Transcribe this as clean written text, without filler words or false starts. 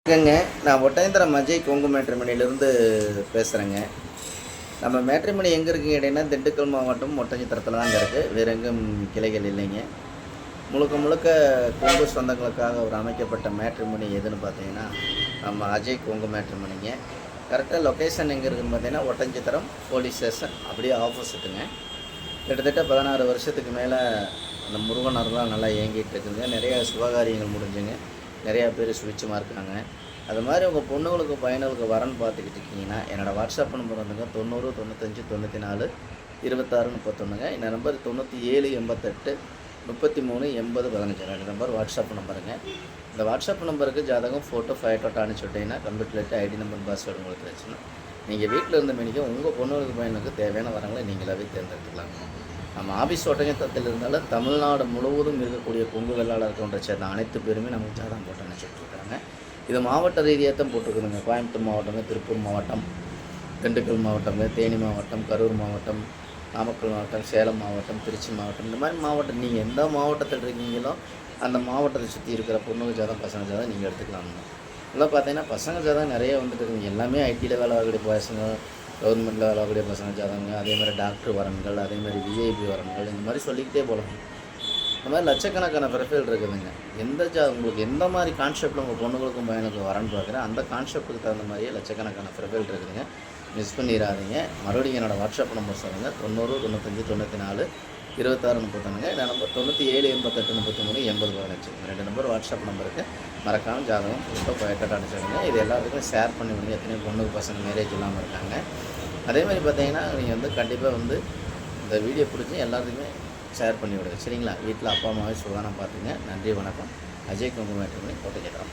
வணக்கங்க. நான் ஒட்டயந்திரம் அஜய் கொங்கு மேட்ரிமணியிலிருந்து பேசுகிறேங்க. நம்ம மேட்ரிமணி எங்கே இருக்குங்க கேட்டிங்கன்னா, திண்டுக்கல் மாவட்டம் ஒட்டஞ்சத்திரத்தில் தாங்க இருக்குது. வேறு எங்கும் கிளைகள் இல்லைங்க. முழுக்க முழுக்க கொங்கு சொந்தங்களுக்காக ஒரு அமைக்கப்பட்ட மேட்ரிமணி எதுன்னு பார்த்தீங்கன்னா, நம்ம அஜய் கொங்கு மேட்ரிமணிங்க. கரெக்டாக லொக்கேஷன் எங்கே இருக்குதுன்னு பார்த்தீங்கன்னா, ஒட்டஞ்சத்திரம் போலீஸ் ஸ்டேஷன் அப்படியே ஆப்போசிட்டுங்க. கிட்டத்தட்ட 16 வருஷத்துக்கு மேலே அந்த முருகன் அருளால் நல்லா இயங்கிட்டு இருக்குதுங்க. நிறையா சுபகாரியங்கள் முடிஞ்சுங்க. நிறையா பேர் சுவிட்சமாக இருக்காங்க. அது மாதிரி உங்கள் பொண்ணுங்களுக்கு பையனுங்களுக்கு வரன்னு பார்த்துக்கிட்டு இருக்கீங்கன்னா, என்னோடய வாட்ஸ்அப் நம்பர் வந்துங்க 90 95 94 26 31ங்க. இந்த நம்பர் 97 88 33 80 15 ரெண்டு நம்பர் வாட்ஸ்அப் நம்பருங்க. இந்த வாட்ஸ்அப் நம்பருக்கு ஜாதகம் ஃபோட்டோ ஃபைட்டோட்டோ அனுப்பிச்சி விட்டிங்கன்னா கம்ப்யூட்டர்லேட்டு ஐடி நம்பர் பாஸ்வேர்டு உங்களுக்கு வச்சுன்னா நீங்கள் வீட்டில் இருந்த மணிக்கு உங்கள் பொண்ணுங்களுக்கு பையனுக்கு தேவையான வரங்களை நீங்களாகவே தேர்ந்தெடுத்துக்கலாங்க. நம்ம ஆஃபீஸ் ஒட்டஞ்சத்திரத்தில் இருந்தாலும் தமிழ்நாடு முழுவதும் இருக்கக்கூடிய கொங்கு வெள்ளாளர் கவுண்டரை சேர்ந்த அனைத்து பேருமே நமக்கு ஜாதகம் போட்டு அனுப்பிச்சுட்ருக்காங்க. இது மாவட்ட ரீதியாக தான் போட்டிருக்குதுங்க. கோயம்புத்தூர் மாவட்டங்க, திருப்பூர் மாவட்டம், திண்டுக்கல் மாவட்டங்க, தேனி மாவட்டம், கரூர் மாவட்டம், நாமக்கல் மாவட்டம், சேலம் மாவட்டம், திருச்சி மாவட்டம், இந்த மாதிரி மாவட்டம் நீங்கள் எந்த மாவட்டத்தில் இருக்கீங்களோ அந்த மாவட்டத்தை சுற்றி இருக்கிற பொண்ணுங்க ஜாதகம் பசங்க ஜாதகம் நீங்கள் எடுத்துக்கலாமுங்க. இதெல்லாம் பார்த்தீங்கன்னா பசங்க ஜாதகம் நிறைய வந்துட்டு இருக்குங்க. எல்லாமே ஐடியில் வேலை ஆகக்கூடிய பசங்க, கவர்மெண்ட்டில் வேலை ஆகக்கூடிய பசங்க ஜாதகங்க, அதேமாதிரி டாக்டர் வரன்கள், அதேமாதிரி விஐபி வரன்கள், இந்த மாதிரி சொல்லிக்கிட்டே போகலாம். இந்த மாதிரி லட்சக்கணக்கான ப்ரொஃபைல் இருக்குதுங்க. உங்களுக்கு எந்த மாதிரி கான்செப்டில் உங்கள் பொண்ணுங்களுக்கும் பையனுக்கும் வரன்னு பார்க்குறேன் அந்த கான்செப்ட்டுக்கு தகுந்த மாதிரியே லட்சக்கணக்கான ப்ரொஃபைல் இருக்குதுங்க. மிஸ் பண்ணிடாதீங்க. மறுபடியும் என்னோடய வாட்ஸ்அப் நம்பர் சொல்லுங்கள் 90 95 94 26 31ங்க. இந்த நம்பர் 97 88 33 80 15 ரெண்டு நம்பர் வாட்ஸ்அப் நம்பருக்கு மறக்காமல் ஜாதகம் ஃபோட்டோ ஃபைட்டோட்டோ அனுப்பிச்சிடுங்க. இது எல்லாத்துக்கும் ஷேர் பண்ணி விடுங்க. எத்தனையோ பொண்ணுக்கு பசங்க மேரேஜ் இல்லாமல் இருக்காங்க. அதேமாதிரி பார்த்தீங்கன்னா நீங்கள் கண்டிப்பாக இந்த வீடியோ பிடிச்சி எல்லாத்துக்குமே ஷேர் பண்ணி விடுங்க. சரிங்களா? வீட்டில் அப்பா அம்மாவே சுகாதாரம் பார்த்துங்க. நன்றி, வணக்கம். அஜய் கொங்கு மேட்ரிமணி ஒட்டஞ்சத்திரம்.